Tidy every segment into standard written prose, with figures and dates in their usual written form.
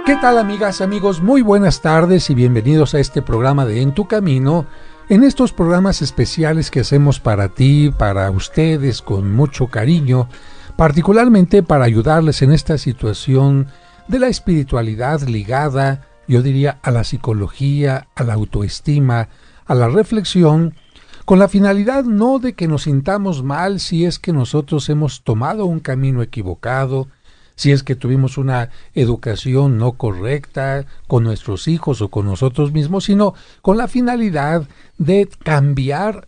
¿Qué tal, amigas, amigos? Muy buenas tardes y bienvenidos a este programa de En tu Camino. En estos programas especiales que hacemos para ti, para ustedes, con mucho cariño, particularmente para ayudarles en esta situación de la espiritualidad ligada, yo diría, a la psicología, a la autoestima, a la reflexión, con la finalidad no de que nos sintamos mal si es que nosotros hemos tomado un camino equivocado, si es que tuvimos una educación no correcta con nuestros hijos o con nosotros mismos, sino con la finalidad de cambiar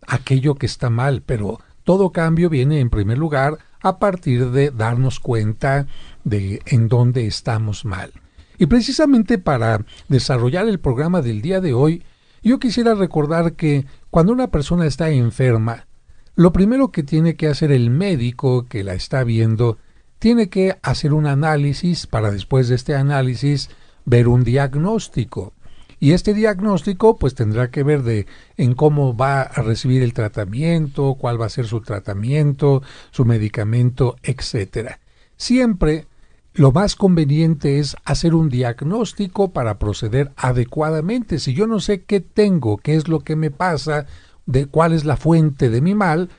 aquello que está mal. Pero todo cambio viene en primer lugar a partir de darnos cuenta de en dónde estamos mal. Y precisamente para desarrollar el programa del día de hoy, yo quisiera recordar que cuando una persona está enferma, lo primero que tiene que hacer el médico que la está viendo tiene que hacer un análisis para después de este análisis ver un diagnóstico. Y este diagnóstico pues tendrá que ver en cómo va a recibir el tratamiento, cuál va a ser su tratamiento, su medicamento, etcétera. Siempre lo más conveniente es hacer un diagnóstico para proceder adecuadamente. Si yo no sé qué tengo, qué es lo que me pasa, de cuál es la fuente de mi mal,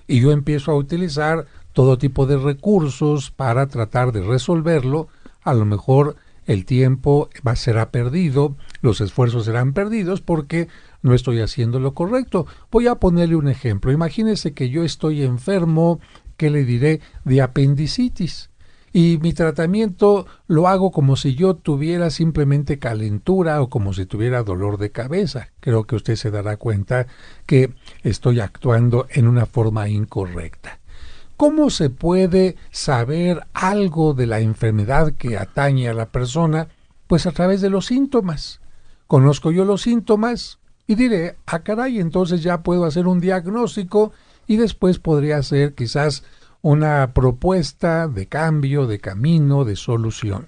y yo empiezo a utilizar todo tipo de recursos para tratar de resolverlo, a lo mejor el tiempo será perdido, los esfuerzos serán perdidos porque no estoy haciendo lo correcto. Voy a ponerle un ejemplo. Imagínese que yo estoy enfermo, ¿qué le diré?, de apendicitis. Y mi tratamiento lo hago como si yo tuviera simplemente calentura o como si tuviera dolor de cabeza. Creo que usted se dará cuenta que estoy actuando en una forma incorrecta. ¿Cómo se puede saber algo de la enfermedad que atañe a la persona? Pues a través de los síntomas. Conozco yo los síntomas y diré, caray, entonces ya puedo hacer un diagnóstico y después podría hacer quizás una propuesta de cambio, de camino, de solución.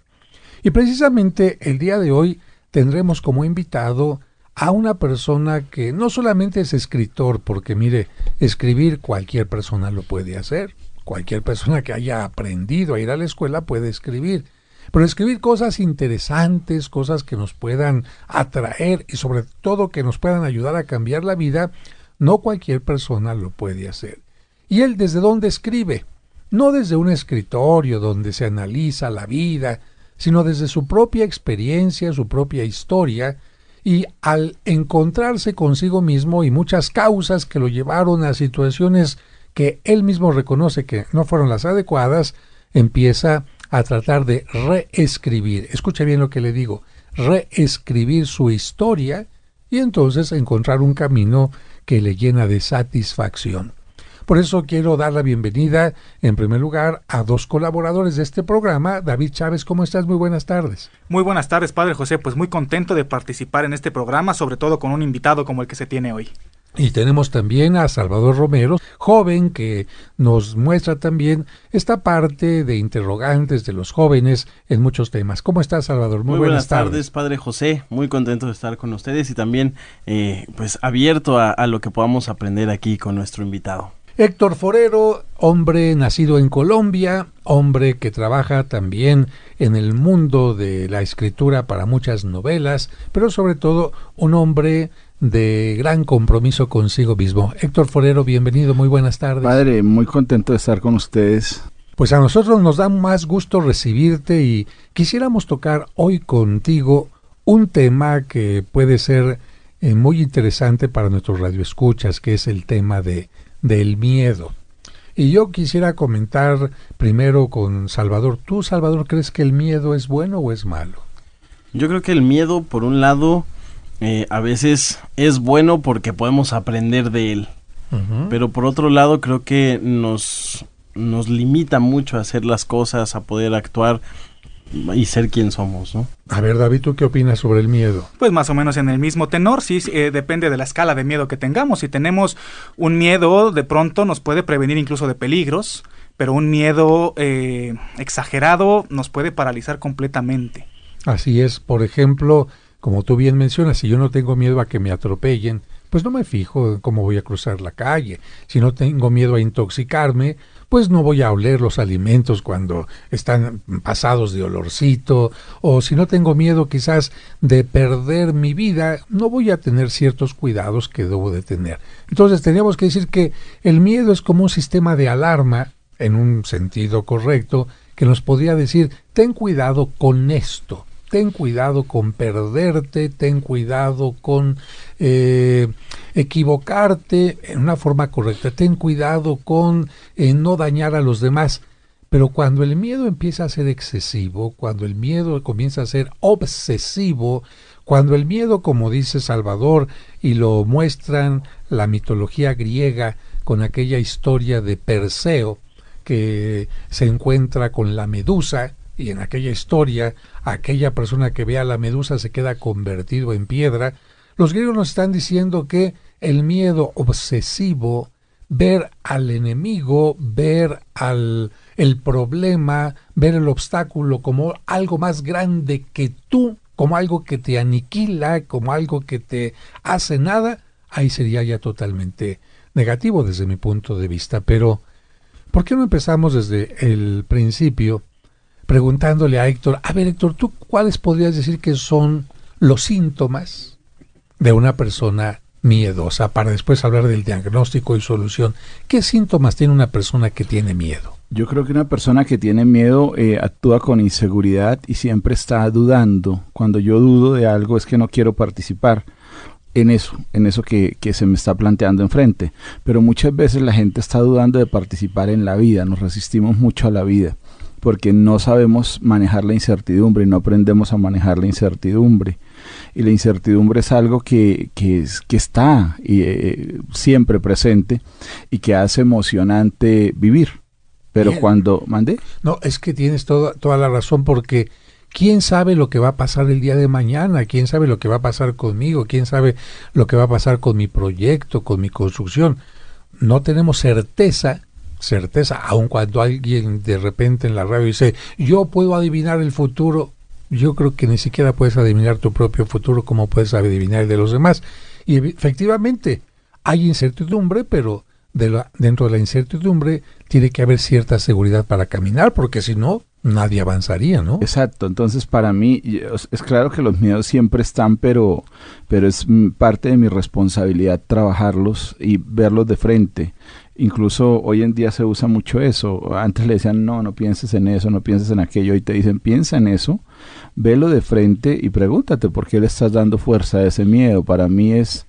Y precisamente el día de hoy tendremos como invitado a una persona que no solamente es escritor, porque mire, escribir cualquier persona lo puede hacer, cualquier persona que haya aprendido a ir a la escuela puede escribir, pero escribir cosas interesantes, cosas que nos puedan atraer y sobre todo que nos puedan ayudar a cambiar la vida, no cualquier persona lo puede hacer. ¿Y él desde dónde escribe? No desde un escritorio donde se analiza la vida, sino desde su propia experiencia, su propia historia, y al encontrarse consigo mismo y muchas causas que lo llevaron a situaciones que él mismo reconoce que no fueron las adecuadas, empieza a tratar de reescribir. Escuche bien lo que le digo, reescribir su historia y entonces encontrar un camino que le llena de satisfacción. Por eso quiero dar la bienvenida, en primer lugar, a dos colaboradores de este programa. David Chávez, ¿cómo estás? Muy buenas tardes. Muy buenas tardes, Padre José. Pues muy contento de participar en este programa, sobre todo con un invitado como el que se tiene hoy. Y tenemos también a Salvador Romero, joven que nos muestra también esta parte de interrogantes de los jóvenes en muchos temas. ¿Cómo estás, Salvador? Muy buenas tardes, Padre José. Muy contento de estar con ustedes y también pues abierto a lo que podamos aprender aquí con nuestro invitado. Héctor Forero, hombre nacido en Colombia, hombre que trabaja también en el mundo de la escritura para muchas novelas, pero sobre todo un hombre de gran compromiso consigo mismo. Héctor Forero, bienvenido, muy buenas tardes. Padre, muy contento de estar con ustedes. Pues a nosotros nos da más gusto recibirte y quisiéramos tocar hoy contigo un tema que puede ser muy interesante para nuestros radioescuchas, que es el tema del miedo. Y yo quisiera comentar primero con Salvador. ¿Tú, Salvador, crees que el miedo es bueno o es malo? Yo creo que el miedo, por un lado, a veces es bueno porque podemos aprender de él. Uh-huh. Pero por otro lado, creo que nos limita mucho a hacer las cosas, a poder actuar y ser quien somos, ¿no? A ver, David, ¿tú qué opinas sobre el miedo? Pues más o menos en el mismo tenor, sí, depende de la escala de miedo que tengamos. Si tenemos un miedo, de pronto nos puede prevenir incluso de peligros, pero un miedo exagerado nos puede paralizar completamente. Así es, por ejemplo, como tú bien mencionas, si yo no tengo miedo a que me atropellen, pues no me fijo en cómo voy a cruzar la calle. Si no tengo miedo a intoxicarme, pues no voy a oler los alimentos cuando están pasados de olorcito, o si no tengo miedo quizás de perder mi vida, no voy a tener ciertos cuidados que debo de tener. Entonces tendríamos que decir que el miedo es como un sistema de alarma, en un sentido correcto, que nos podría decir, ten cuidado con esto, ten cuidado con perderte, ten cuidado con equivocarte en una forma correcta, ten cuidado con no dañar a los demás. Pero cuando el miedo empieza a ser excesivo, cuando el miedo comienza a ser obsesivo, cuando el miedo, como dice Salvador, y lo muestran la mitología griega con aquella historia de Perseo, que se encuentra con la medusa, y en aquella historia, aquella persona que ve a la medusa se queda convertido en piedra. Los griegos nos están diciendo que el miedo obsesivo, ver al enemigo, ver el problema, ver el obstáculo como algo más grande que tú, como algo que te aniquila, como algo que te hace nada, ahí sería ya totalmente negativo desde mi punto de vista. Pero, ¿por qué no empezamos desde el principio preguntándole a Héctor, a ver Héctor, ¿tú cuáles podrías decir que son los síntomas de una persona miedosa, para después hablar del diagnóstico y solución? ¿Qué síntomas tiene una persona que tiene miedo? Yo creo que una persona que tiene miedo actúa con inseguridad y siempre está dudando. Cuando yo dudo de algo es que no quiero participar en eso que se me está planteando enfrente. Pero muchas veces la gente está dudando de participar en la vida, nos resistimos mucho a la vida, porque no sabemos manejar la incertidumbre y no aprendemos a manejar la incertidumbre. Y la incertidumbre es algo que está siempre presente y que hace emocionante vivir. Pero bien, cuando... ¿Mandé? No, es que tienes toda la razón, porque ¿quién sabe lo que va a pasar el día de mañana? ¿Quién sabe lo que va a pasar conmigo? ¿Quién sabe lo que va a pasar con mi proyecto, con mi construcción? No tenemos certeza, aun cuando alguien de repente en la radio dice, yo puedo adivinar el futuro. Yo creo que ni siquiera puedes adivinar tu propio futuro, como puedes adivinar el de los demás. Y efectivamente hay incertidumbre, pero dentro de la incertidumbre tiene que haber cierta seguridad para caminar, porque si no, nadie avanzaría, ¿no? Exacto. Entonces, para mí, es claro que los miedos siempre están, pero es parte de mi responsabilidad trabajarlos y verlos de frente. Incluso hoy en día se usa mucho eso. Antes le decían, no pienses en eso, no pienses en aquello. Hoy te dicen, piensa en eso, velo de frente y pregúntate por qué le estás dando fuerza a ese miedo. Para mí es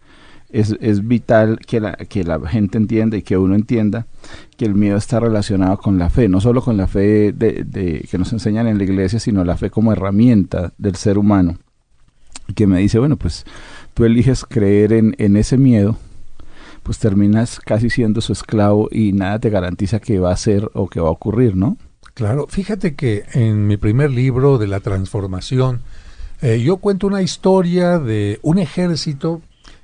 vital que la gente entienda y que uno entienda que el miedo está relacionado con la fe, no solo con la fe de que nos enseñan en la iglesia, sino la fe como herramienta del ser humano. Que me dice, bueno, pues tú eliges creer en ese miedo, pues terminas casi siendo su esclavo y nada te garantiza que va a ser o que va a ocurrir, ¿no? Claro, fíjate que en mi primer libro de la transformación, yo cuento una historia de un ejército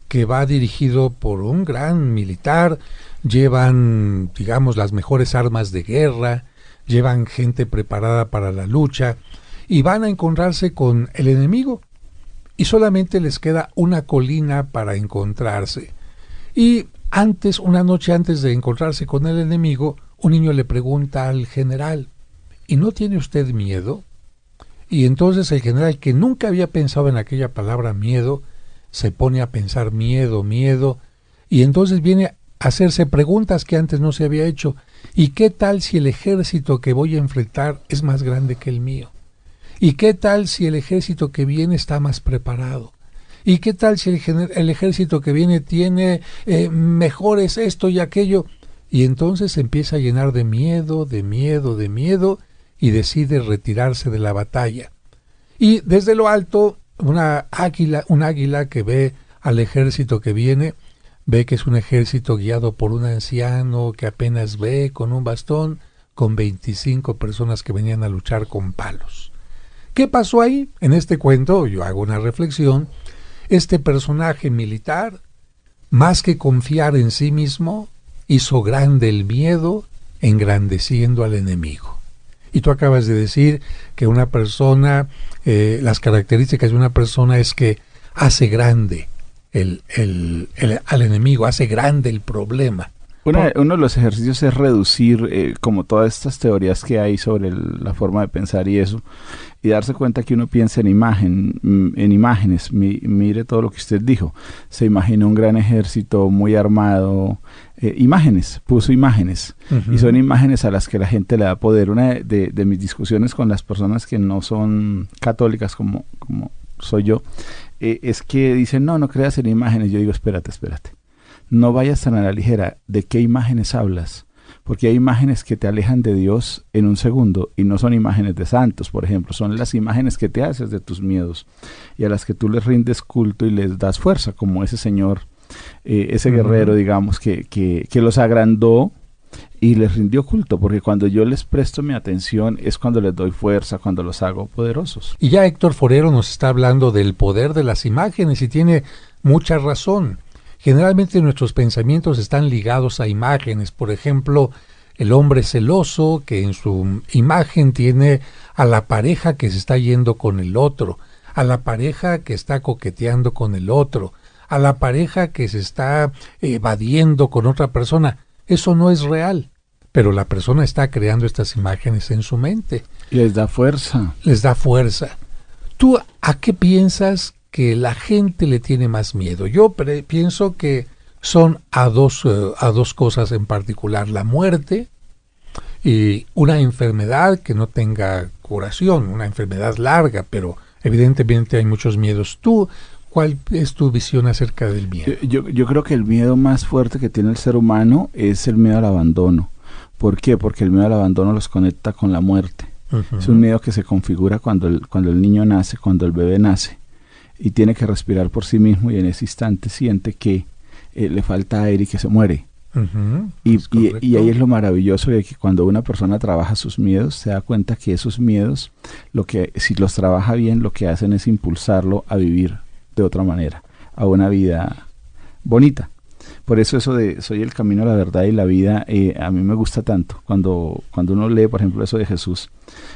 que va dirigido por un gran militar. Llevan, digamos, las mejores armas de guerra, llevan gente preparada para la lucha y van a encontrarse con el enemigo y solamente les queda una colina para encontrarse. Y una noche antes de encontrarse con el enemigo, un niño le pregunta al general, ¿y no tiene usted miedo? Y entonces el general, que nunca había pensado en aquella palabra miedo, se pone a pensar miedo, y entonces viene a hacerse preguntas que antes no se había hecho. ¿Y qué tal si el ejército que voy a enfrentar es más grande que el mío? ¿Y qué tal si el ejército que viene está más preparado? ¿Y qué tal si el ejército que viene tiene mejores esto y aquello? Y entonces se empieza a llenar de miedo, y decide retirarse de la batalla. Y desde lo alto, un águila que ve al ejército que viene, ve que es un ejército guiado por un anciano que apenas ve con un bastón, con 25 personas que venían a luchar con palos. ¿Qué pasó ahí? En este cuento yo hago una reflexión. Este personaje militar, más que confiar en sí mismo, hizo grande el miedo, engrandeciendo al enemigo. Y tú acabas de decir que una persona, las características de una persona es que hace grande al enemigo, hace grande el problema. Uno de los ejercicios es reducir como todas estas teorías que hay sobre la forma de pensar y eso, y darse cuenta que uno piensa en imágenes. Mire todo lo que usted dijo. Se imaginó un gran ejército muy armado. Puso imágenes. Uh-huh. Y son imágenes a las que la gente le da poder. Una de mis discusiones con las personas que no son católicas como soy yo, es que dicen, no creas en imágenes. Yo digo, espérate. No vayas tan a la ligera. ¿De qué imágenes hablas? Porque hay imágenes que te alejan de Dios en un segundo y no son imágenes de santos, por ejemplo. Son las imágenes que te haces de tus miedos y a las que tú les rindes culto y les das fuerza, como ese señor, ese guerrero, digamos, que los agrandó y les rindió culto. Porque cuando yo les presto mi atención es cuando les doy fuerza, cuando los hago poderosos. Y ya Héctor Forero nos está hablando del poder de las imágenes y tiene mucha razón. Generalmente nuestros pensamientos están ligados a imágenes. Por ejemplo, el hombre celoso que en su imagen tiene a la pareja que se está yendo con el otro, a la pareja que está coqueteando con el otro, a la pareja que se está evadiendo con otra persona. Eso no es real, pero la persona está creando estas imágenes en su mente. Y les da fuerza. ¿Tú a qué piensas que la gente le tiene más miedo? Yo pienso que son a dos cosas en particular: la muerte y una enfermedad que no tenga curación, una enfermedad larga, pero evidentemente hay muchos miedos. ¿Cuál es tu visión acerca del miedo? Yo creo que el miedo más fuerte que tiene el ser humano es el miedo al abandono. ¿Por qué? Porque el miedo al abandono los conecta con la muerte. Uh-huh. Es un miedo que se configura cuando el niño nace, cuando el bebé nace, y tiene que respirar por sí mismo y en ese instante siente que le falta aire y que se muere. Uh-huh. Y ahí es lo maravilloso de que cuando una persona trabaja sus miedos, se da cuenta que esos miedos, si los trabaja bien, lo que hacen es impulsarlo a vivir de otra manera, a una vida bonita. Por eso de soy el camino, la verdad y la vida, a mí me gusta tanto cuando uno lee, por ejemplo, eso de Jesús,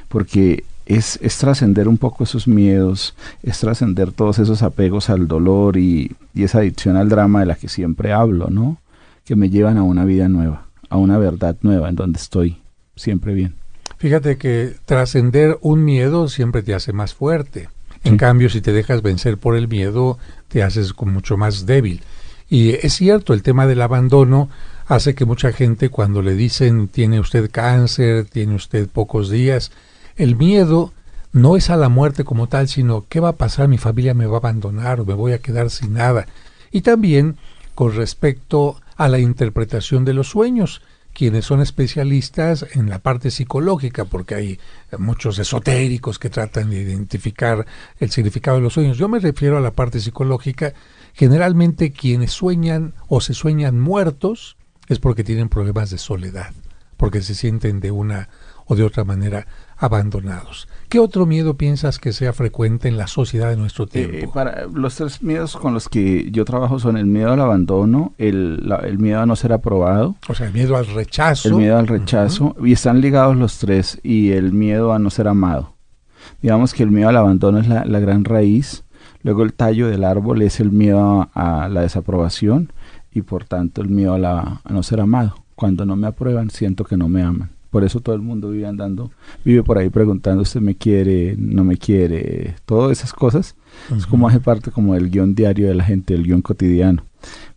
porque es trascender un poco esos miedos, es trascender todos esos apegos al dolor y esa adicción al drama de la que siempre hablo, ¿no? Que me llevan a una vida nueva, a una verdad nueva, en donde estoy siempre bien. Fíjate que trascender un miedo siempre te hace más fuerte. En cambio, si te dejas vencer por el miedo, te haces mucho más débil. Y es cierto, el tema del abandono hace que mucha gente, cuando le dicen tiene usted cáncer, tiene usted pocos días, el miedo no es a la muerte como tal, sino ¿qué va a pasar? Mi familia me va a abandonar o me voy a quedar sin nada. Y también con respecto a la interpretación de los sueños, quienes son especialistas en la parte psicológica, porque hay muchos esotéricos que tratan de identificar el significado de los sueños. Yo me refiero a la parte psicológica. Generalmente quienes sueñan o se sueñan muertos es porque tienen problemas de soledad, porque se sienten de una o de otra manera abandonados. ¿Qué otro miedo piensas que sea frecuente en la sociedad de nuestro tiempo? Para los tres miedos con los que yo trabajo son el miedo al abandono, el miedo a no ser aprobado. O sea, el miedo al rechazo. El miedo al rechazo, uh-huh. Y están ligados los tres, y el miedo a no ser amado. Digamos que el miedo al abandono es la gran raíz, luego el tallo del árbol es el miedo a la desaprobación, y por tanto el miedo a no ser amado. Cuando no me aprueban, siento que no me aman. Por eso todo el mundo vive por ahí preguntando, ¿usted me quiere? ¿No me quiere? Todas esas cosas. Uh-huh. Es como hace parte como del guión diario de la gente, el guión cotidiano.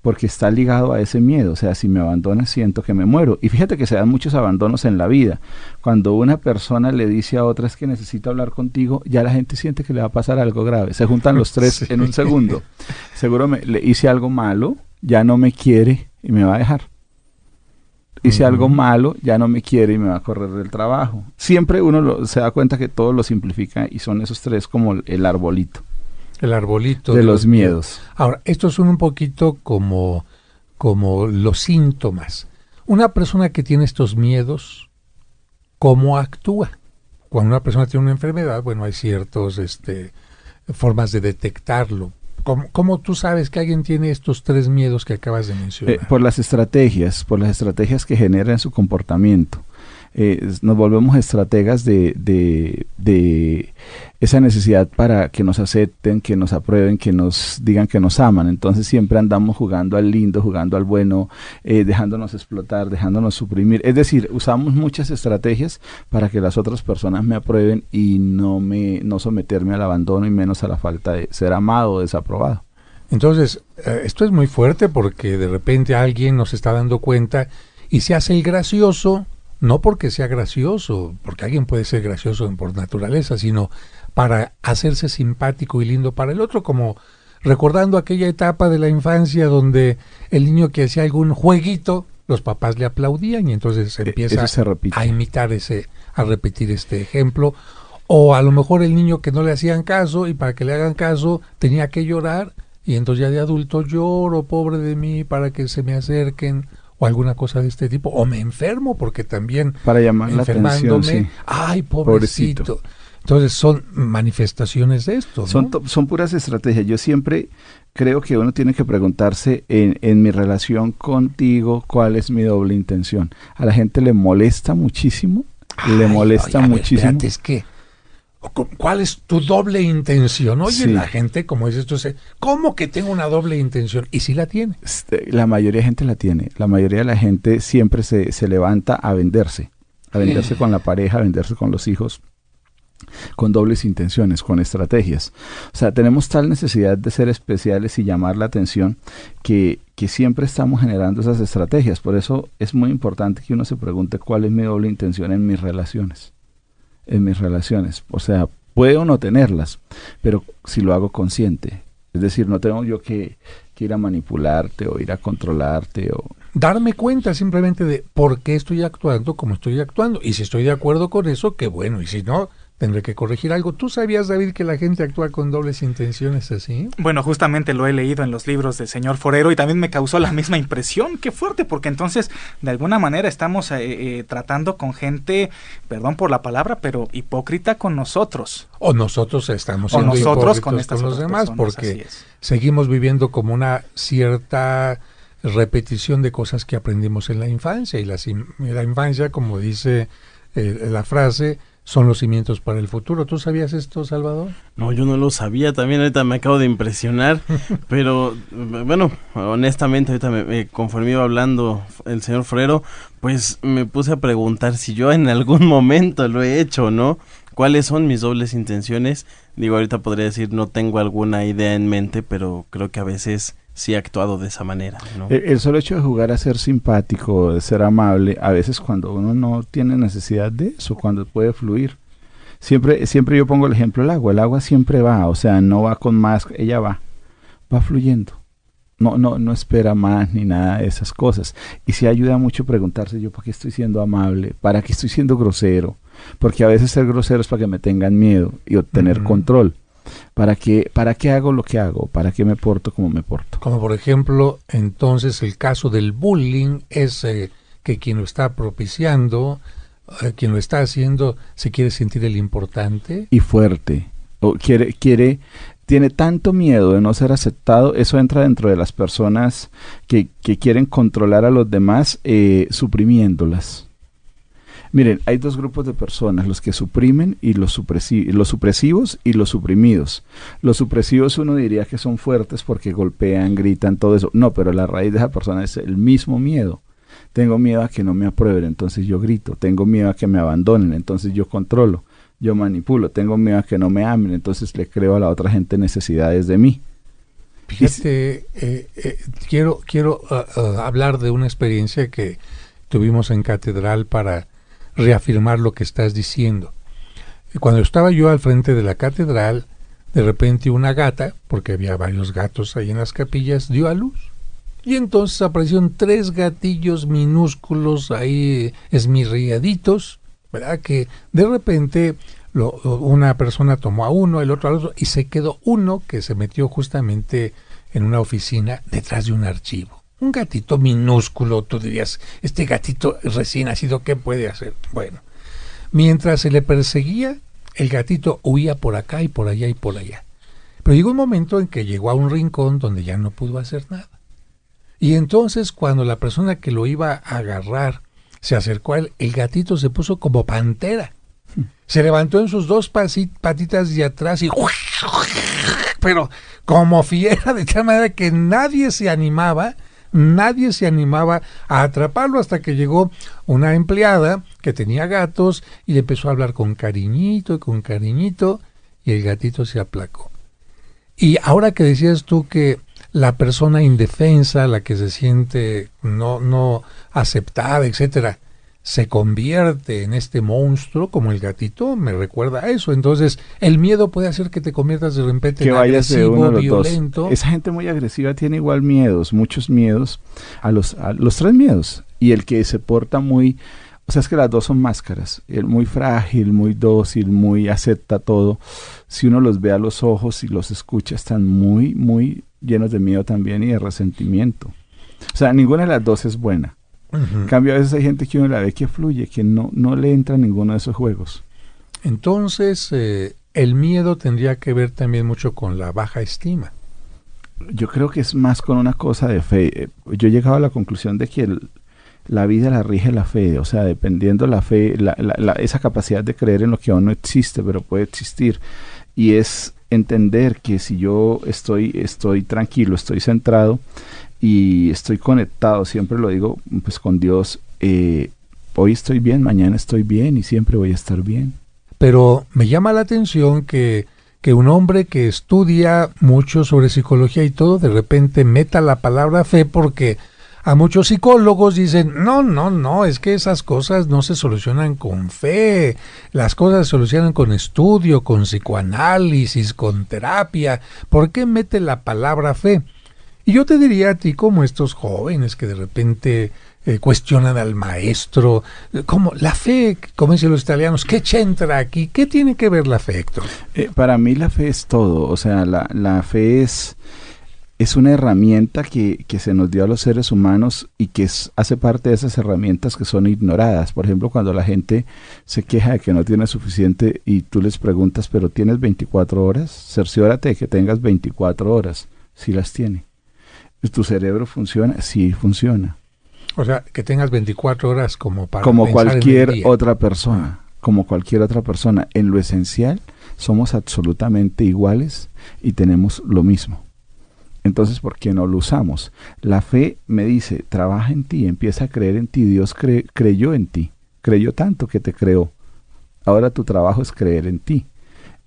Porque está ligado a ese miedo. O sea, si me abandonas, siento que me muero. Y fíjate que se dan muchos abandonos en la vida. Cuando una persona le dice a otra, es que necesito hablar contigo, ya la gente siente que le va a pasar algo grave. Se juntan los tres sí. En un segundo. Seguro le hice algo malo, ya no me quiere y me va a dejar. Hice algo malo, ya no me quiere y me va a correr del trabajo. Siempre uno se da cuenta que todo lo simplifica y son esos tres como el arbolito. El arbolito de los miedos. Ahora, estos son un poquito como los síntomas. Una persona que tiene estos miedos, ¿cómo actúa? Cuando una persona tiene una enfermedad, bueno, hay ciertas formas de detectarlo. ¿Cómo tú sabes que alguien tiene estos tres miedos que acabas de mencionar? Por las estrategias que genera en su comportamiento. nos volvemos estrategas de esa necesidad para que nos acepten, que nos aprueben, que nos digan que nos aman. Entonces siempre andamos jugando al lindo, jugando al bueno, dejándonos explotar, dejándonos suprimir. Es decir, usamos muchas estrategias para que las otras personas me aprueben y no someterme al abandono y menos a la falta de ser amado o desaprobado. Entonces, esto es muy fuerte porque de repente alguien nos está dando cuenta y se hace el gracioso, no porque sea gracioso, porque alguien puede ser gracioso por naturaleza, sino para hacerse simpático y lindo para el otro, como recordando aquella etapa de la infancia donde el niño que hacía algún jueguito, los papás le aplaudían y entonces empieza a imitar a repetir este ejemplo. O a lo mejor el niño que no le hacían caso y para que le hagan caso tenía que llorar y entonces ya de adulto lloro, pobre de mí, para que se me acerquen o alguna cosa de este tipo. O me enfermo porque también para llamar la atención, sí. Ay, pobrecito. Entonces son manifestaciones de esto, ¿no? Son puras estrategias. Yo siempre creo que uno tiene que preguntarse en mi relación contigo, ¿cuál es mi doble intención? A la gente le molesta muchísimo, muchísimo. Espérate, es que ¿cuál es tu doble intención? Oye, sí. La gente, como es esto, ¿cómo que tengo una doble intención? Y sí la tiene. La mayoría de gente la tiene. La mayoría de la gente siempre se levanta a venderse con la pareja, a venderse con los hijos, con dobles intenciones, con estrategias. O sea, tenemos tal necesidad de ser especiales y llamar la atención que siempre estamos generando esas estrategias. Por eso es muy importante que uno se pregunte cuál es mi doble intención en mis relaciones. O sea, puedo no tenerlas, pero si lo hago consciente. Es decir, no tengo yo que ir a manipularte o ir a controlarte o darme cuenta simplemente de por qué estoy actuando como estoy actuando. Y si estoy de acuerdo con eso, qué bueno. Y si no, tendré que corregir algo. ¿Tú sabías, David, que la gente actúa con dobles intenciones así? Bueno, justamente lo he leído en los libros del señor Forero y también me causó la misma impresión. Qué fuerte, porque entonces de alguna manera estamos tratando con gente, perdón por la palabra, pero hipócrita con nosotros. O nosotros estamos siendo hipócritas con los demás, porque seguimos viviendo como una cierta repetición de cosas que aprendimos en la infancia. Y la infancia, como dice la frase, son los cimientos para el futuro. ¿Tú sabías esto, Salvador? No, yo no lo sabía. También ahorita me acabo de impresionar. Pero, bueno, honestamente, ahorita conforme iba hablando el señor Forero, pues me puse a preguntar si yo en algún momento lo he hecho, ¿no? ¿Cuáles son mis dobles intenciones? Digo, ahorita podría decir, no tengo alguna idea en mente, pero creo que a veces sí he actuado de esa manera, ¿no? El solo hecho de jugar a ser simpático, de ser amable, a veces cuando uno no tiene necesidad de eso, cuando puede fluir. Siempre yo pongo el ejemplo del agua. El agua siempre va, o sea, no va con más, ella va fluyendo. No espera más ni nada de esas cosas. Y sí ayuda mucho preguntarse yo, ¿para qué estoy siendo amable? ¿Para qué estoy siendo grosero? Porque a veces ser grosero es para que me tengan miedo y obtener control. ¿Para qué hago lo que hago? ¿Para qué me porto como me porto? Como por ejemplo, entonces el caso del bullying es que quien lo está propiciando, quien lo está haciendo, se quiere sentir el importante. Y fuerte. O tiene tanto miedo de no ser aceptado. Eso entra dentro de las personas que quieren controlar a los demás suprimiéndolas. Miren, hay dos grupos de personas, los que suprimen y los supresivos y los suprimidos. Los supresivos uno diría que son fuertes porque golpean, gritan, todo eso. No, pero la raíz de esa persona es el mismo miedo. Tengo miedo a que no me aprueben, entonces yo grito. Tengo miedo a que me abandonen, entonces yo controlo, yo manipulo. Tengo miedo a que no me amen, entonces le creo a la otra gente necesidades de mí. Fíjate, quiero hablar de una experiencia que tuvimos en Catedral para reafirmar lo que estás diciendo. Cuando estaba yo al frente de la catedral, de repente una gata, porque había varios gatos ahí en las capillas, dio a luz. Y entonces aparecieron 3 gatillos minúsculos ahí esmirriaditos, ¿verdad? Que de repente una persona tomó a uno, el otro al otro, y se quedó uno que se metió justamente en una oficina detrás de un archivo. Un gatito minúsculo, tú dirías, este gatito recién nacido, ¿qué puede hacer? Bueno, mientras se le perseguía, el gatito huía por acá y por allá y por allá. Pero llegó un momento en que llegó a un rincón donde ya no pudo hacer nada. Y entonces cuando la persona que lo iba a agarrar se acercó a él, el gatito se puso como pantera. Se levantó en sus dos patitas de atrás y pero como fiera, de tal manera que nadie se animaba a atraparlo, hasta que llegó una empleada que tenía gatos y le empezó a hablar con cariñito y el gatito se aplacó. Y ahora que decías tú que la persona indefensa, la que se siente no aceptada, etcétera, se convierte en este monstruo como el gatito, me recuerda a eso. Entonces, el miedo puede hacer que te conviertas de repente en agresivo, violento. Dos. Esa gente muy agresiva tiene igual miedos, muchos miedos, a los tres miedos. Y el que se porta muy, o sea, es que las dos son máscaras. El muy frágil, muy dócil, muy acepta todo. Si uno los ve a los ojos y los escucha, están muy, muy llenos de miedo también y de resentimiento. O sea, ninguna de las dos es buena. En cambio, a veces hay gente que uno la ve que fluye, que no le entra a ninguno de esos juegos. Entonces, el miedo tendría que ver también mucho con la baja estima. Yo creo que es más con una cosa de fe. Yo he llegado a la conclusión de que la vida la rige la fe, o sea, dependiendo la fe, esa capacidad de creer en lo que aún no existe, pero puede existir. Y es entender que si yo estoy tranquilo, estoy centrado, y estoy conectado, siempre lo digo, pues con Dios, hoy estoy bien, mañana estoy bien y siempre voy a estar bien. Pero me llama la atención que un hombre que estudia mucho sobre psicología y todo, de repente meta la palabra fe, porque a muchos psicólogos dicen, no, es que esas cosas no se solucionan con fe, las cosas se solucionan con estudio, con psicoanálisis, con terapia. ¿Por qué mete la palabra fe? Y yo te diría a ti, como estos jóvenes que de repente cuestionan al maestro, como la fe, como dicen los italianos, ¿qué c'entra aquí? ¿Qué tiene que ver la fe, Héctor? Para mí la fe es todo, o sea, la fe es una herramienta que se nos dio a los seres humanos y que hace parte de esas herramientas que son ignoradas. Por ejemplo, cuando la gente se queja de que no tiene suficiente y tú les preguntas, ¿pero tienes 24 horas? Cerciórate de que tengas 24 horas, si las tiene. ¿Tu cerebro funciona? Sí, funciona. O sea, que tengas 24 horas como para como pensar cualquier en el día. otra persona, como cualquier otra persona. En lo esencial somos absolutamente iguales y tenemos lo mismo. Entonces, ¿por qué no lo usamos? La fe me dice, trabaja en ti, empieza a creer en ti. Dios creyó en ti, creyó tanto que te creó. Ahora tu trabajo es creer en ti.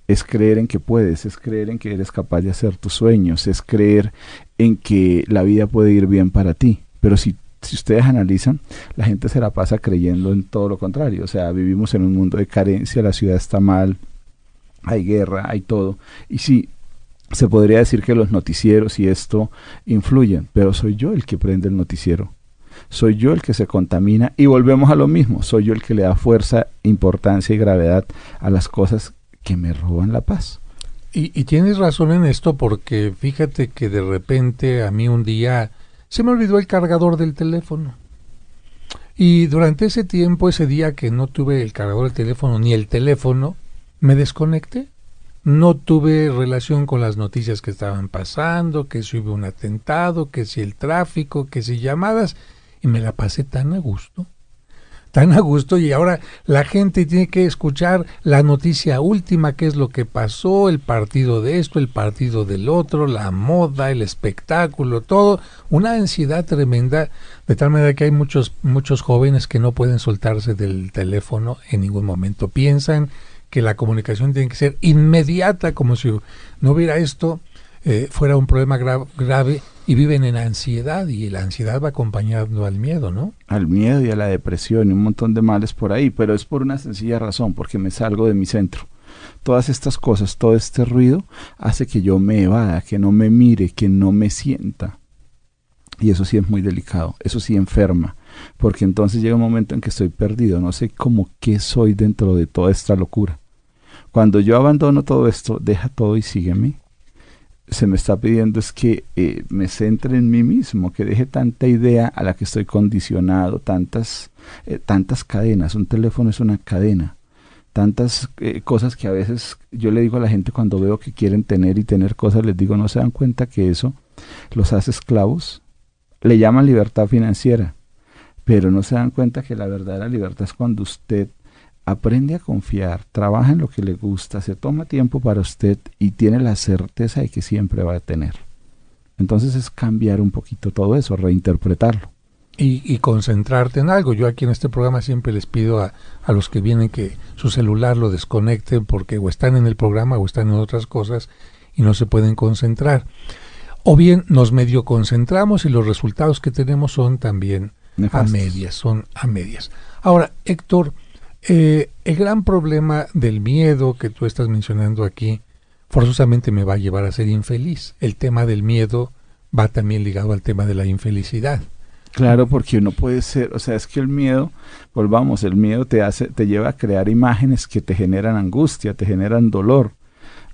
Es creer en que puedes, es creer en que eres capaz de hacer tus sueños, es creer en que la vida puede ir bien para ti. Pero si ustedes analizan, la gente se la pasa creyendo en todo lo contrario. O sea, vivimos en un mundo de carencia, la ciudad está mal, hay guerra, hay todo. Y sí, se podría decir que los noticieros y esto influyen, pero soy yo el que prende el noticiero. Soy yo el que se contamina y volvemos a lo mismo. Soy yo el que le da fuerza, importancia y gravedad a las cosas que me roban la paz. Y tienes razón en esto, porque fíjate que de repente a mí un día se me olvidó el cargador del teléfono. Y durante ese tiempo, ese día que no tuve el cargador del teléfono ni el teléfono, me desconecté. No tuve relación con las noticias que estaban pasando, que si hubo un atentado, que si el tráfico, que si llamadas, y me la pasé tan a gusto, y ahora la gente tiene que escuchar la noticia última, qué es lo que pasó, el partido de esto, el partido del otro, la moda, el espectáculo, todo, una ansiedad tremenda, de tal manera que hay muchos jóvenes que no pueden soltarse del teléfono en ningún momento. Piensan que la comunicación tiene que ser inmediata, como si no hubiera esto, fuera un problema grave, y viven en ansiedad, y la ansiedad va acompañando al miedo, ¿no? Al miedo y a la depresión y un montón de males por ahí, pero es por una sencilla razón, porque me salgo de mi centro. Todas estas cosas, todo este ruido hace que yo me evada, que no me mire, que no me sienta. Y eso sí es muy delicado, eso sí enferma, porque entonces llega un momento en que estoy perdido, no sé cómo qué soy dentro de toda esta locura. Cuando yo abandono todo esto, deja todo y sígueme, se me está pidiendo es que me centre en mí mismo, que deje tanta idea a la que estoy condicionado, tantas cadenas. Un teléfono es una cadena, tantas cosas que a veces yo le digo a la gente cuando veo que quieren tener y tener cosas, les digo, ¿no se dan cuenta que eso los hace esclavos? Le llaman libertad financiera, pero no se dan cuenta que la verdadera libertad es cuando usted aprende a confiar, trabaja en lo que le gusta, se toma tiempo para usted y tiene la certeza de que siempre va a tener. Entonces es cambiar un poquito todo eso, reinterpretarlo. Y concentrarte en algo. Yo aquí en este programa siempre les pido a los que vienen que su celular lo desconecten porque o están en el programa o están en otras cosas y no se pueden concentrar. O bien nos medio concentramos y los resultados que tenemos son también nefastos. A medias. Ahora, Héctor, el gran problema del miedo que tú estás mencionando aquí forzosamente me va a llevar a ser infeliz. El tema del miedo va también ligado al tema de la infelicidad. Claro, porque uno puede ser, o sea, es que el miedo, volvamos, el miedo te lleva a crear imágenes que te generan angustia, te generan dolor,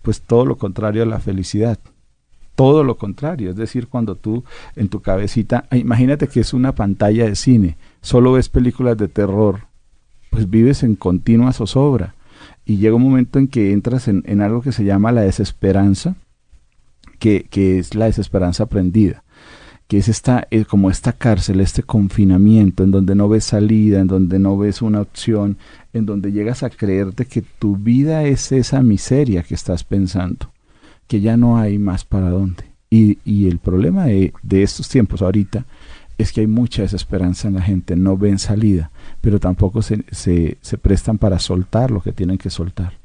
pues todo lo contrario a la felicidad, todo lo contrario, es decir, cuando tú en tu cabecita, imagínate que es una pantalla de cine, solo ves películas de terror, pues vives en continua zozobra, y llega un momento en que entras en algo que se llama la desesperanza, que es la desesperanza aprendida, que es como esta cárcel, este confinamiento, en donde no ves salida, en donde no ves una opción, en donde llegas a creerte que tu vida es esa miseria que estás pensando, que ya no hay más para dónde. Y el problema de estos tiempos ahorita es que hay mucha desesperanza en la gente, no ven salida, pero tampoco se prestan para soltar lo que tienen que soltar.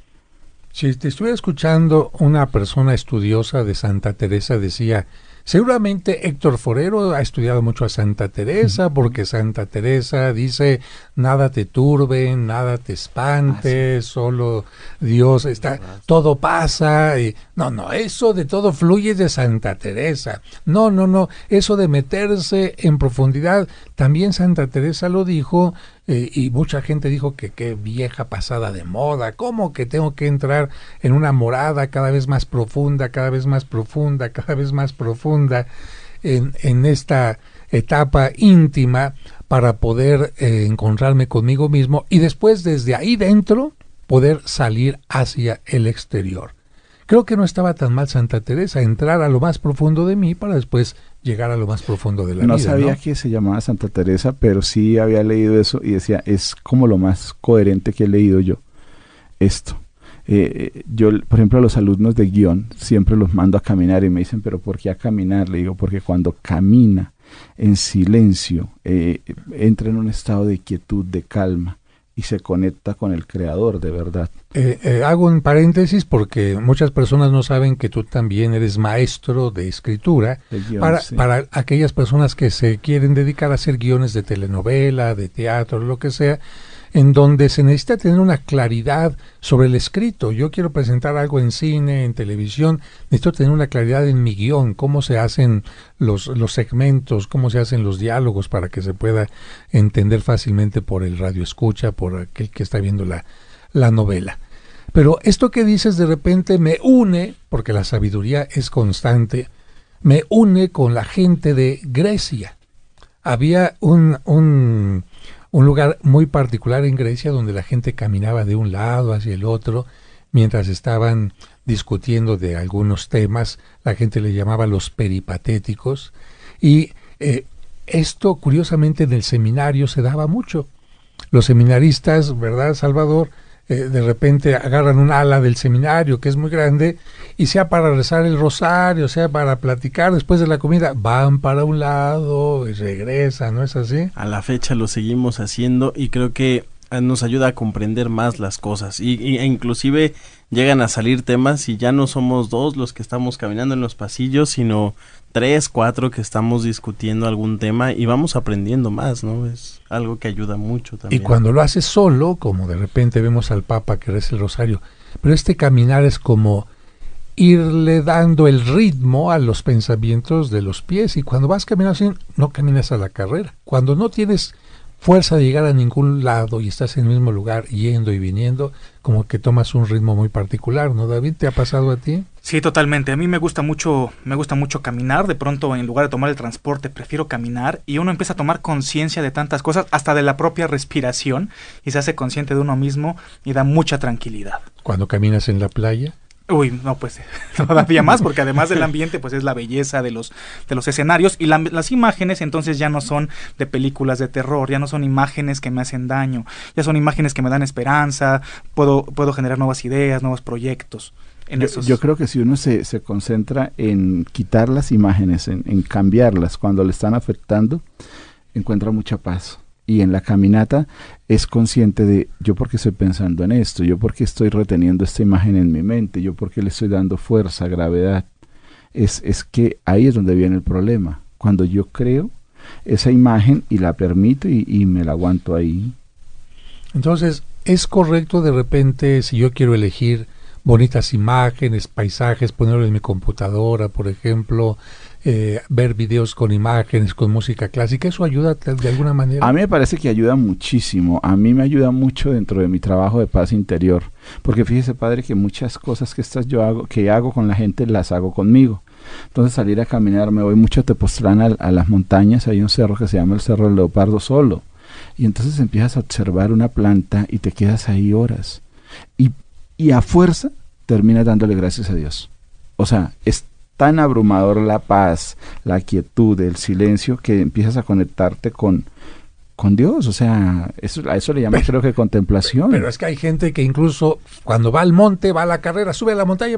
Si te estuviera escuchando, una persona estudiosa de Santa Teresa decía: seguramente Héctor Forero ha estudiado mucho a Santa Teresa, porque Santa Teresa dice: nada te turbe, nada te espante, solo Dios está, todo pasa. Y, no, eso de todo fluye de Santa Teresa. No, eso de meterse en profundidad, también Santa Teresa lo dijo, y mucha gente dijo que qué vieja pasada de moda, ¿cómo que tengo que entrar en una morada cada vez más profunda, cada vez más profunda, cada vez más profunda en esta etapa íntima para poder encontrarme conmigo mismo y después desde ahí dentro poder salir hacia el exterior? Creo que no estaba tan mal Santa Teresa, entrar a lo más profundo de mí para después llegar a lo más profundo de la vida. No sabía que se llamaba Santa Teresa, pero sí había leído eso y decía, es como lo más coherente que he leído yo, esto. Yo, por ejemplo, a los alumnos de guión siempre los mando a caminar y me dicen, ¿pero por qué a caminar? Le digo, porque cuando camina en silencio, entra en un estado de quietud, de calma, y se conecta con el Creador de verdad. Hago un paréntesis porque muchas personas no saben que tú también eres maestro de escritura, para aquellas personas que se quieren dedicar a hacer guiones de telenovela, de teatro, lo que sea, en donde se necesita tener una claridad sobre el escrito. Yo quiero presentar algo en cine, en televisión, necesito tener una claridad en mi guión, cómo se hacen los segmentos, cómo se hacen los diálogos para que se pueda entender fácilmente por el radioescucha, por aquel que está viendo la novela. Pero esto que dices de repente me une, porque la sabiduría es constante, me une con la gente de Grecia. Había un lugar muy particular en Grecia donde la gente caminaba de un lado hacia el otro mientras estaban discutiendo de algunos temas. La gente le llamaba los peripatéticos, y esto curiosamente en el seminario se daba mucho. Los seminaristas, ¿verdad, Salvador? De repente agarran un ala del seminario que es muy grande y sea para rezar el rosario, sea para platicar después de la comida, van para un lado y regresan, ¿no es así? A la fecha lo seguimos haciendo y creo que nos ayuda a comprender más las cosas e inclusive llegan a salir temas y ya no somos dos los que estamos caminando en los pasillos, sino 3, 4 que estamos discutiendo algún tema y vamos aprendiendo más, ¿no? Es algo que ayuda mucho también. Y cuando lo haces solo, como de repente vemos al Papa que reza el rosario, pero este caminar es como irle dando el ritmo a los pensamientos de los pies, y cuando vas caminando así, no caminas a la carrera. Cuando no tienes fuerza de llegar a ningún lado y estás en el mismo lugar yendo y viniendo, como que tomas un ritmo muy particular, ¿no, David? ¿Te ha pasado a ti? Sí, totalmente. A mí me gusta mucho caminar. De pronto, en lugar de tomar el transporte, prefiero caminar, y uno empieza a tomar conciencia de tantas cosas, hasta de la propia respiración, y se hace consciente de uno mismo y da mucha tranquilidad. Cuando caminas en la playa. Uy, no, pues todavía más, porque además del ambiente, pues es la belleza de los escenarios, y las imágenes entonces ya no son de películas de terror, ya no son imágenes que me hacen daño, ya son imágenes que me dan esperanza, puedo generar nuevas ideas, nuevos proyectos. Yo creo que si uno se concentra en quitar las imágenes, en cambiarlas cuando le están afectando, encuentra mucha paz. Y en la caminata es consciente de yo porque estoy pensando en esto, yo porque estoy reteniendo esta imagen en mi mente, yo porque le estoy dando fuerza, gravedad. Es que ahí es donde viene el problema. Cuando yo creo esa imagen y la permito y me la aguanto ahí. Entonces, ¿es correcto de repente, si yo quiero elegir bonitas imágenes, paisajes, ponerlo en mi computadora, por ejemplo, ver videos con imágenes, con música clásica, eso ayuda de alguna manera? A mí me parece que ayuda muchísimo. A mí me ayuda mucho dentro de mi trabajo de paz interior, porque fíjese, padre, que muchas cosas que hago con la gente las hago conmigo. Entonces, salir a caminar, me voy mucho a Tepoztlán, a las montañas. Hay un cerro que se llama el Cerro del Leopardo solo, y entonces empiezas a observar una planta y te quedas ahí horas, y a fuerza terminas dándole gracias a Dios. O sea, es tan abrumador la paz, la quietud, el silencio, que empiezas a conectarte con Dios. O sea, a eso le llaman, creo que, contemplación. Pero es que hay gente que incluso cuando va al monte, va a la carrera, sube a la montaña,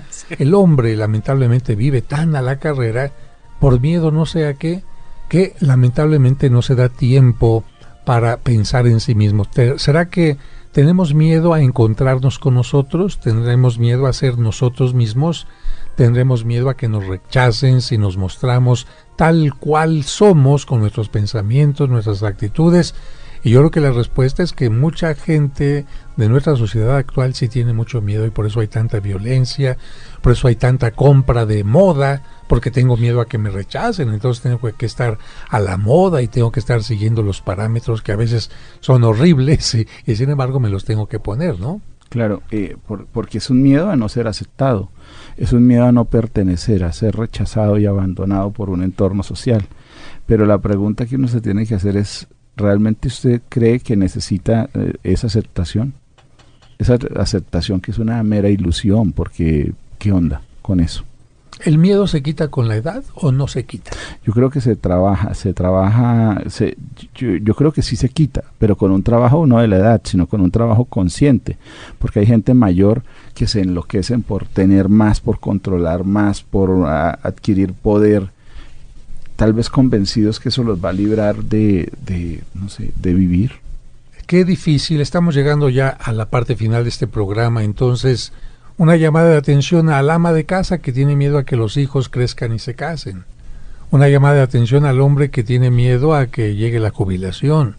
sí. El hombre lamentablemente vive tan a la carrera por miedo no sé a qué, que lamentablemente no se da tiempo para pensar en sí mismo. ¿Será que tenemos miedo a encontrarnos con nosotros? ¿Tendremos miedo a ser nosotros mismos? ¿Tendremos miedo a que nos rechacen si nos mostramos tal cual somos, con nuestros pensamientos, nuestras actitudes? Y yo creo que la respuesta es que mucha gente de nuestra sociedad actual sí tiene mucho miedo, y por eso hay tanta violencia, por eso hay tanta compra de moda, porque tengo miedo a que me rechacen, entonces tengo que estar a la moda y tengo que estar siguiendo los parámetros que a veces son horribles y sin embargo me los tengo que poner, ¿no? Claro, porque es un miedo a no ser aceptado, es un miedo a no pertenecer, a ser rechazado y abandonado por un entorno social. Pero la pregunta que uno se tiene que hacer es, ¿realmente usted cree que necesita esa aceptación? Esa aceptación que es una mera ilusión, porque ¿qué onda con eso? ¿El miedo se quita con la edad o no se quita? Yo creo que se trabaja, yo creo que sí se quita, pero con un trabajo no de la edad, sino con un trabajo consciente, porque hay gente mayor que se enloquecen por tener más, por controlar más, por adquirir poder, tal vez convencidos que eso los va a librar de vivir. Qué difícil, estamos llegando ya a la parte final de este programa, entonces una llamada de atención al ama de casa que tiene miedo a que los hijos crezcan y se casen. Una llamada de atención al hombre que tiene miedo a que llegue la jubilación.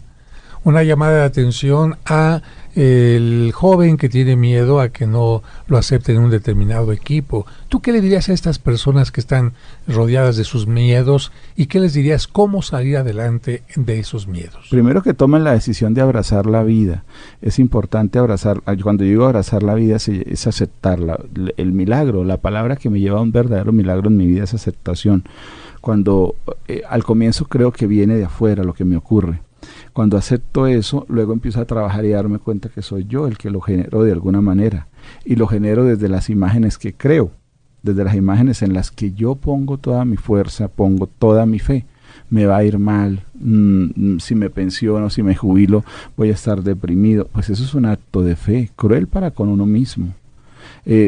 Una llamada de atención a el joven que tiene miedo a que no lo acepten en un determinado equipo. ¿Tú qué le dirías a estas personas que están rodeadas de sus miedos y qué les dirías cómo salir adelante de esos miedos? Primero, que tomen la decisión de abrazar la vida. Es importante abrazar, cuando digo abrazar la vida es aceptarla. El milagro, la palabra que me lleva a un verdadero milagro en mi vida es aceptación. Cuando al comienzo creo que viene de afuera lo que me ocurre. Cuando acepto eso, luego empiezo a trabajar y darme cuenta que soy yo el que lo genero de alguna manera. Y lo genero desde las imágenes que creo, desde las imágenes en las que yo pongo toda mi fuerza, pongo toda mi fe. Me va a ir mal, si me pensiono, si me jubilo, voy a estar deprimido. Pues eso es un acto de fe, cruel para con uno mismo.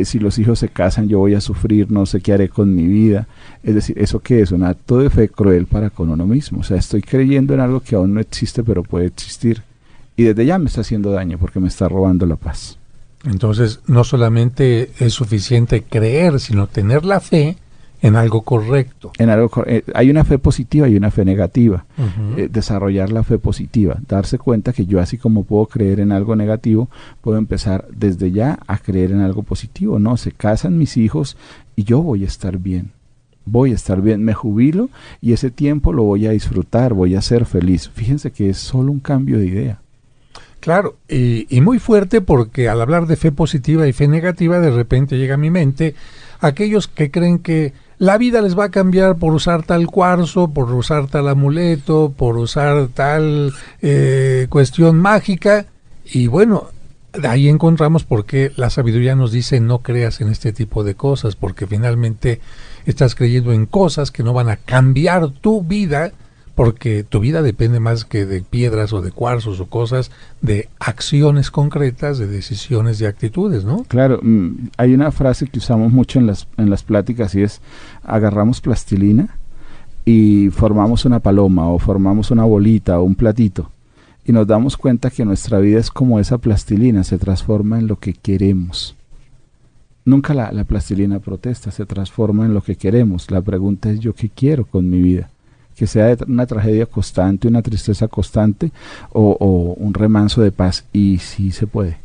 Si los hijos se casan, yo voy a sufrir, no sé qué haré con mi vida. Es decir, ¿eso qué es? Un acto de fe cruel para con uno mismo. O sea, estoy creyendo en algo que aún no existe, pero puede existir. Y desde ya me está haciendo daño porque me está robando la paz. Entonces, no solamente es suficiente creer, sino tener la fe en algo correcto. Hay una fe positiva y una fe negativa. Desarrollar la fe positiva, darse cuenta que yo, así como puedo creer en algo negativo, puedo empezar desde ya a creer en algo positivo. No, se casan mis hijos y yo voy a estar bien. Me jubilo y ese tiempo lo voy a disfrutar, voy a ser feliz. Fíjense que es solo un cambio de idea. Claro, y muy fuerte, porque al hablar de fe positiva y fe negativa, de repente llega a mi mente aquellos que creen que la vida les va a cambiar por usar tal cuarzo, por usar tal amuleto, por usar tal cuestión mágica. Y bueno, de ahí encontramos por qué la sabiduría nos dice no creas en este tipo de cosas, porque finalmente estás creyendo en cosas que no van a cambiar tu vida, porque tu vida depende más que de piedras o de cuarzos o cosas, de acciones concretas, de decisiones, de actitudes, ¿no? Claro, hay una frase que usamos mucho en las pláticas y es: agarramos plastilina y formamos una paloma o formamos una bolita o un platito. Y nos damos cuenta que nuestra vida es como esa plastilina, se transforma en lo que queremos. Nunca la plastilina protesta, se transforma en lo que queremos. La pregunta es: ¿yo qué quiero con mi vida? Que sea una tragedia constante, una tristeza constante o un remanso de paz. Y sí se puede.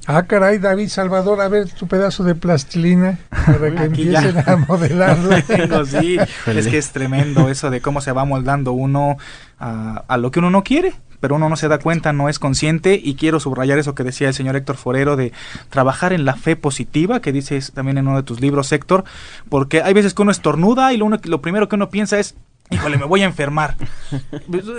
Ah, caray, David Salvador, a ver tu pedazo de plastilina para que empiecen a modelarlo. Sí, es que es tremendo eso de cómo se va moldando uno a lo que uno no quiere, pero uno no se da cuenta, no es consciente. Y quiero subrayar eso que decía el señor Héctor Forero de trabajar en la fe positiva, que dices también en uno de tus libros, Héctor, porque hay veces que uno estornuda y lo primero que uno piensa es: híjole, me voy a enfermar.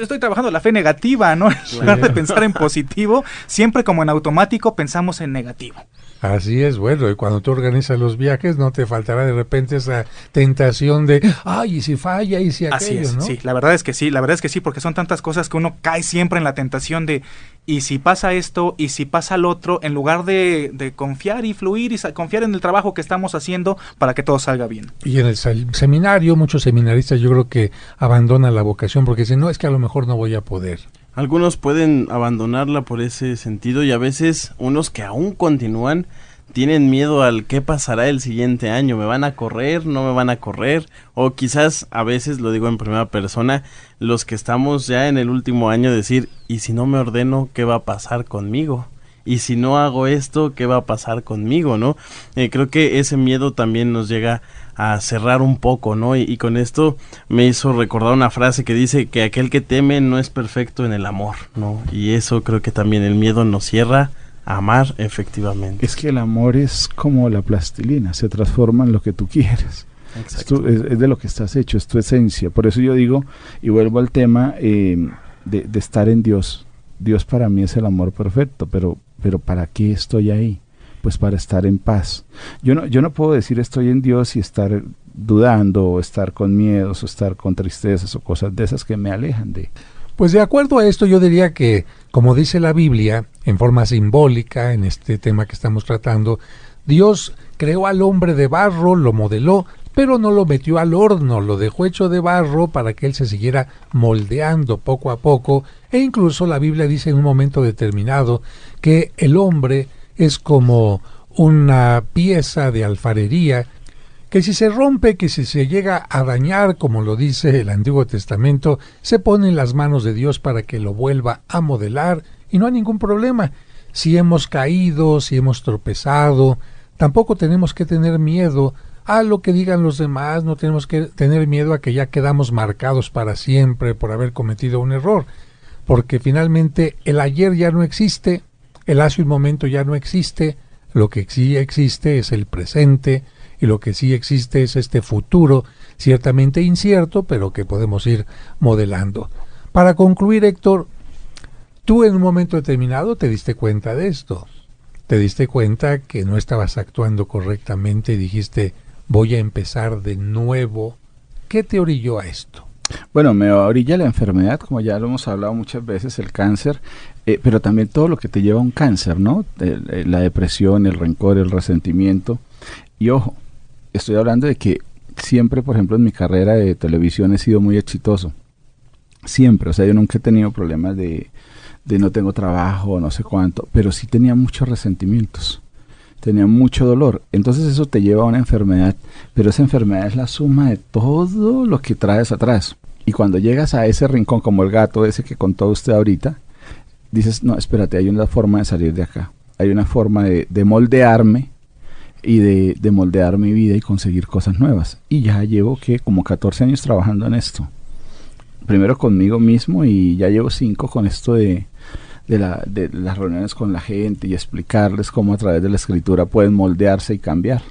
Estoy trabajando la fe negativa, ¿no? En lugar de pensar en positivo, siempre como en automático pensamos en negativo. Así es, bueno, y cuando tú organizas los viajes no te faltará de repente esa tentación de, ay, y si falla, y si aquello, así es, ¿no? Sí, la verdad es que sí, porque son tantas cosas que uno cae siempre en la tentación de, y si pasa esto, y si pasa lo otro, en lugar de confiar y fluir y confiar en el trabajo que estamos haciendo para que todo salga bien. Y en el seminario, muchos seminaristas yo creo que abandonan la vocación porque dicen, no, es que a lo mejor no voy a poder. Algunos pueden abandonarla por ese sentido y a veces unos que aún continúan tienen miedo al qué pasará el siguiente año, ¿me van a correr? ¿No me van a correr? O quizás a veces, lo digo en primera persona, los que estamos ya en el último año decir, ¿y si no me ordeno, qué va a pasar conmigo? Y si no hago esto, ¿qué va a pasar conmigo, no? Creo que ese miedo también nos llega a cerrar un poco, ¿no? Y con esto me hizo recordar una frase que dice que aquel que teme no es perfecto en el amor, ¿no? Y eso creo que también el miedo nos cierra a amar efectivamente. Es que el amor es como la plastilina, se transforma en lo que tú quieres. Exacto. Es de lo que estás hecho, es tu esencia. Por eso yo digo, y vuelvo al tema de estar en Dios. Dios para mí es el amor perfecto, pero ¿para qué estoy ahí? Pues para estar en paz. Yo no puedo decir estoy en Dios y estar dudando, o estar con miedos, o estar con tristezas, o cosas de esas que me alejan de... Pues de acuerdo a esto yo diría que, como dice la Biblia, en forma simbólica, en este tema que estamos tratando, Dios creó al hombre de barro, lo modeló, pero no lo metió al horno, lo dejó hecho de barro para que él se siguiera moldeando poco a poco, e incluso la Biblia dice en un momento determinado que el hombre es como una pieza de alfarería que si se rompe, que si se llega a dañar, como lo dice el Antiguo Testamento, se pone en las manos de Dios para que lo vuelva a modelar y no hay ningún problema. Si hemos caído, si hemos tropezado, tampoco tenemos que tener miedo a lo que digan los demás, no tenemos que tener miedo a que ya quedamos marcados para siempre por haber cometido un error, porque finalmente el ayer ya no existe, el hace un momento ya no existe, lo que sí existe es el presente, y lo que sí existe es este futuro, ciertamente incierto, pero que podemos ir modelando. Para concluir, Héctor, tú en un momento determinado te diste cuenta de esto. Te diste cuenta que no estabas actuando correctamente y dijiste, voy a empezar de nuevo. ¿Qué te orilló a esto? Bueno, me orilla la enfermedad, como ya lo hemos hablado muchas veces, el cáncer, pero también todo lo que te lleva a un cáncer, ¿no? La depresión, el rencor, el resentimiento. Y ojo, estoy hablando de que siempre, por ejemplo, en mi carrera de televisión he sido muy exitoso. Siempre, o sea, yo nunca he tenido problemas de no tengo trabajo, no sé cuánto, pero sí tenía muchos resentimientos, tenía mucho dolor. Entonces eso te lleva a una enfermedad, pero esa enfermedad es la suma de todo lo que traes atrás. Y cuando llegas a ese rincón, como el gato ese que contó usted ahorita, dices, no, espérate, hay una forma de salir de acá, hay una forma de moldearme, y de moldear mi vida y conseguir cosas nuevas. Y ya llevo como 14 años trabajando en esto. Primero conmigo mismo y ya llevo 5 con esto de las reuniones con la gente y explicarles cómo a través de la escritura pueden moldearse y cambiar.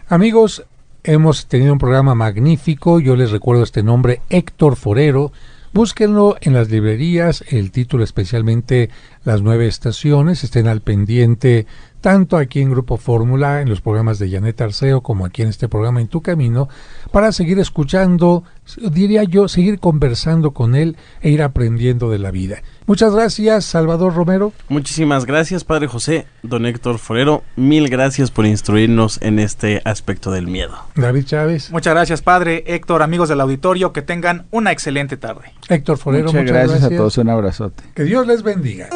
Amigos, hemos tenido un programa magnífico. Yo les recuerdo este nombre, Héctor Forero. Búsquenlo en las librerías, el título especialmente las 9 estaciones. Estén al pendiente tanto aquí en Grupo Fórmula, en los programas de Janet Arceo, como aquí en este programa En Tu Camino, para seguir escuchando, diría yo, seguir conversando con él e ir aprendiendo de la vida. Muchas gracias, Salvador Romero. Muchísimas gracias, Padre José. Don Héctor Forero, mil gracias por instruirnos en este aspecto del miedo. David Chávez. Muchas gracias, Padre. Héctor, amigos del auditorio, que tengan una excelente tarde. Héctor Forero, muchas gracias a todos, un abrazote. Que Dios les bendiga.